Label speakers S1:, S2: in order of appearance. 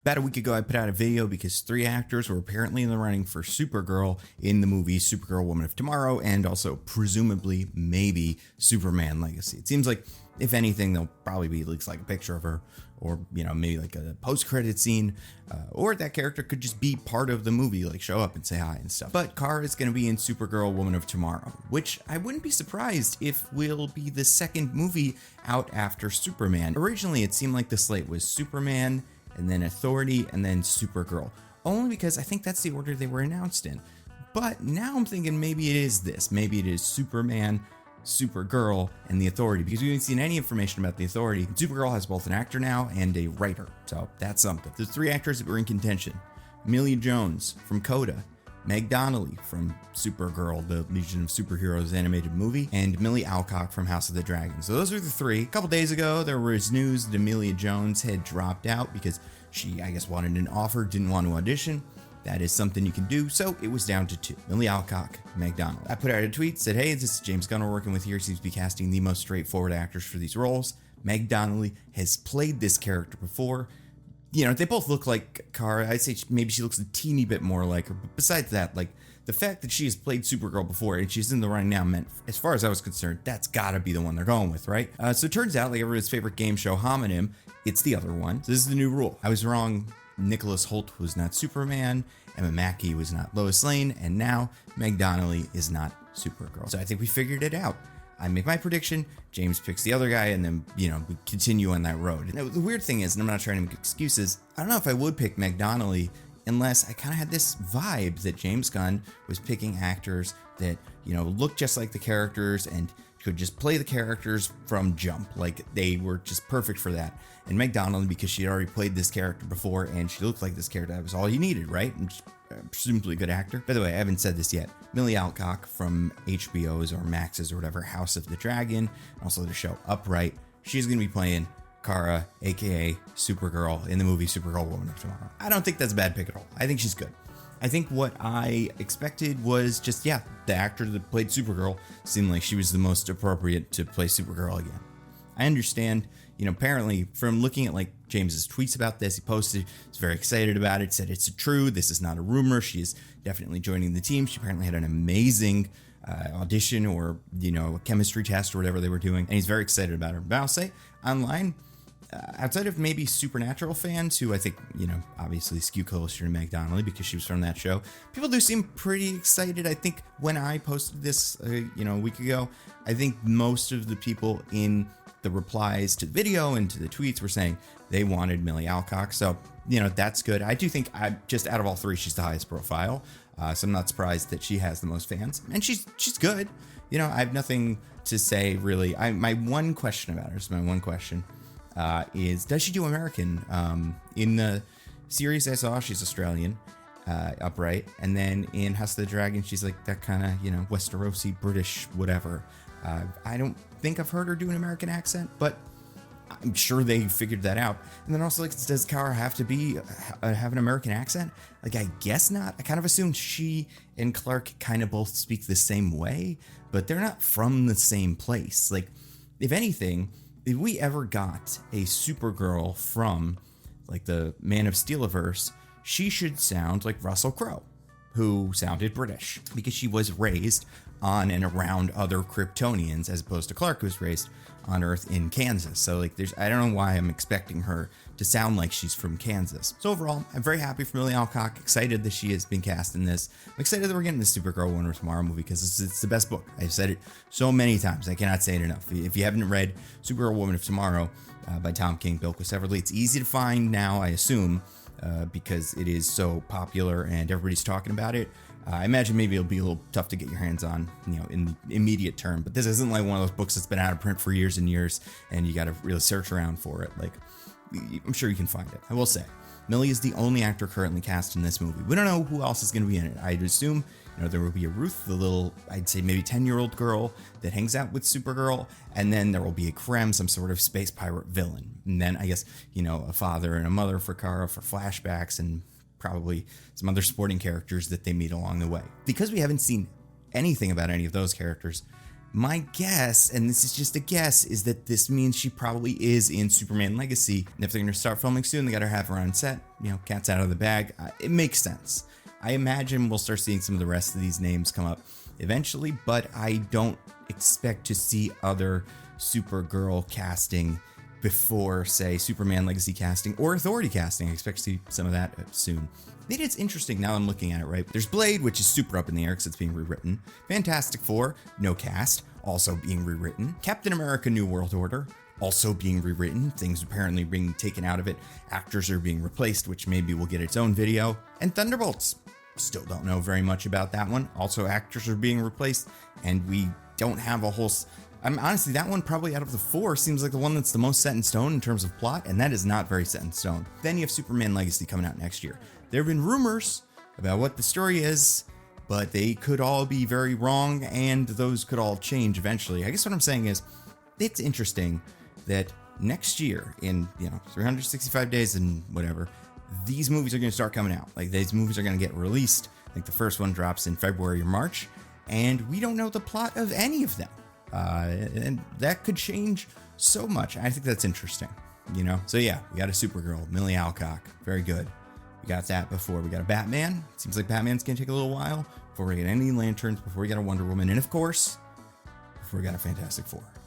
S1: About a week ago, I put out a video because 3 actors were apparently in the running for Supergirl in the movie Supergirl Woman of Tomorrow, and also presumably maybe Superman Legacy. It seems like, if anything, there'll probably be at least like a picture of her, or maybe like a post-credit scene, or that character could just be part of the movie, like show up and say hi and stuff. But Kara is going to be in Supergirl Woman of Tomorrow, which I wouldn't be surprised if will be the second movie out after Superman. Originally, it seemed like the slate was Superman, and then Authority, and then Supergirl. Only because I think that's the order they were announced in. But now I'm thinking maybe it is this. Maybe it is Superman, Supergirl, and the Authority, because we haven't seen any information about the Authority. Supergirl has both an actor now and a writer, so that's something. There's 3 actors that were in contention. Milly Jones from Coda, Meg Donnelly from Supergirl, the Legion of Superheroes animated movie, and Milly Alcock from House of the Dragon. So those are the 3. A couple days ago, there was news that Amelia Jones had dropped out because she, I guess, wanted an offer, didn't want to audition. That is something you can do, so it was down to 2. Milly Alcock, Meg Donnelly. I put out a tweet, said, hey, this is James Gunn we're working with here. Seems to be casting the most straightforward actors for these roles. Meg Donnelly has played this character before. They both look like Kara. I'd say maybe she looks a teeny bit more like her. But besides that, like, the fact that she has played Supergirl before and she's in the running now meant, as far as I was concerned, that's gotta be the one they're going with, right? So it turns out, like everybody's favorite game show, Homonym, it's the other one. So this is the new rule. I was wrong. Nicholas Hoult was not Superman. Emma Mackey was not Lois Lane. And now Meg Donnelly is not Supergirl. So I think we figured it out. I make my prediction, James picks the other guy, and then, we continue on that road. Now, the weird thing is, and I'm not trying to make excuses, I don't know if I would pick Meg Donnelly unless I kind of had this vibe that James Gunn was picking actors that, look just like the characters and could just play the characters from jump. Like, they were just perfect for that. And Meg Donnelly, because she had already played this character before and she looked like this character, that was all you needed, right? And just, presumably a good actor. By the way, I haven't said this yet. Milly Alcock from HBO's or Max's or whatever, House of the Dragon, also the show Upright. She's going to be playing Kara, aka Supergirl, in the movie Supergirl Woman of Tomorrow. I don't think that's a bad pick at all. I think she's good. I think what I expected was just, the actor that played Supergirl seemed like she was the most appropriate to play Supergirl again. I understand, apparently from looking at like James's tweets about this, he posted, he's very excited about it, said it's true, this is not a rumor, she is definitely joining the team. She apparently had an amazing audition or, a chemistry test or whatever they were doing, and he's very excited about her. But I'll say, online, outside of maybe Supernatural fans, who I think, obviously skew closer to Meg Donnelly because she was from that show, people do seem pretty excited. I think when I posted this, a week ago, I think most of the people in the replies to the video and to the tweets were saying they wanted Milly Alcock. So, that's good. I do think just out of all 3, she's the highest profile. So I'm not surprised that she has the most fans, and she's good. I have nothing to say really. My one question about her is, does she do American? In the series I saw, she's Australian, Upright, and then in House of the Dragon, she's like that kind of, Westerosi, British, whatever. I don't think I've heard her do an American accent, but I'm sure they figured that out. And then also, like, does Kara have to have an American accent? Like, I guess not. I kind of assumed she and Clark kind of both speak the same way, but they're not from the same place. Like, if anything, if we ever got a Supergirl from, like, the Man of Steel-averse, she should sound like Russell Crowe, who sounded British, because she was raised on and around other Kryptonians, as opposed to Clark, who was raised on Earth in Kansas. So, like, I don't know why I'm expecting her to sound like she's from Kansas. So overall, I'm very happy for Milly Alcock, excited that she has been cast in this. I'm excited that we're getting the Supergirl Woman of Tomorrow movie, because it's the best book. I've said it so many times, I cannot say it enough. If you haven't read Supergirl Woman of Tomorrow by Tom King, Bilquis Everly, it's easy to find now, I assume, because it is so popular and everybody's talking about it. I imagine maybe it'll be a little tough to get your hands on, in the immediate term, but this isn't like one of those books that's been out of print for years and years, and you got to really search around for it. Like, I'm sure you can find it. I will say, Milly is the only actor currently cast in this movie. We don't know who else is going to be in it. I'd assume, there will be a Ruth, the little, I'd say maybe 10-year-old girl that hangs out with Supergirl, and then there will be a Krem, some sort of space pirate villain. And then I guess, a father and a mother for Kara for flashbacks, and probably some other supporting characters that they meet along the way. Because we haven't seen anything about any of those characters, My guess, and this is just a guess, is that this means she probably is in Superman Legacy. And if they're going to start filming soon, they got to have her on set. You know, cat's out of the bag. It makes sense. I imagine we'll start seeing some of the rest of these names come up eventually, but I don't expect to see other Supergirl casting before, say, Superman Legacy casting or Authority casting. I expect to see some of that soon. Maybe it's interesting now I'm looking at it, right? There's Blade, which is super up in the air because it's being rewritten. Fantastic Four, no cast, also being rewritten. Captain America New World Order, also being rewritten. Things apparently being taken out of it. Actors are being replaced, which maybe will get its own video. And Thunderbolts, still don't know very much about that one. Also, actors are being replaced, and we don't have a whole... honestly, that one probably out of the four seems like the one that's the most set in stone in terms of plot, and that is not very set in stone. Then you have Superman Legacy coming out next year. There have been rumors about what the story is, but they could all be very wrong, and those could all change eventually. I guess what I'm saying is, it's interesting that next year, in 365 days and whatever, these movies are going to start coming out. Like, these movies are going to get released. I think the first one drops in February or March, and we don't know the plot of any of them. And that could change so much. I think that's interesting, So yeah, we got a Supergirl, Milly Alcock. Very good. We got that before we got a Batman. Seems like Batman's gonna take a little while before we get any Lanterns, before we got a Wonder Woman, and of course, before we got a Fantastic Four.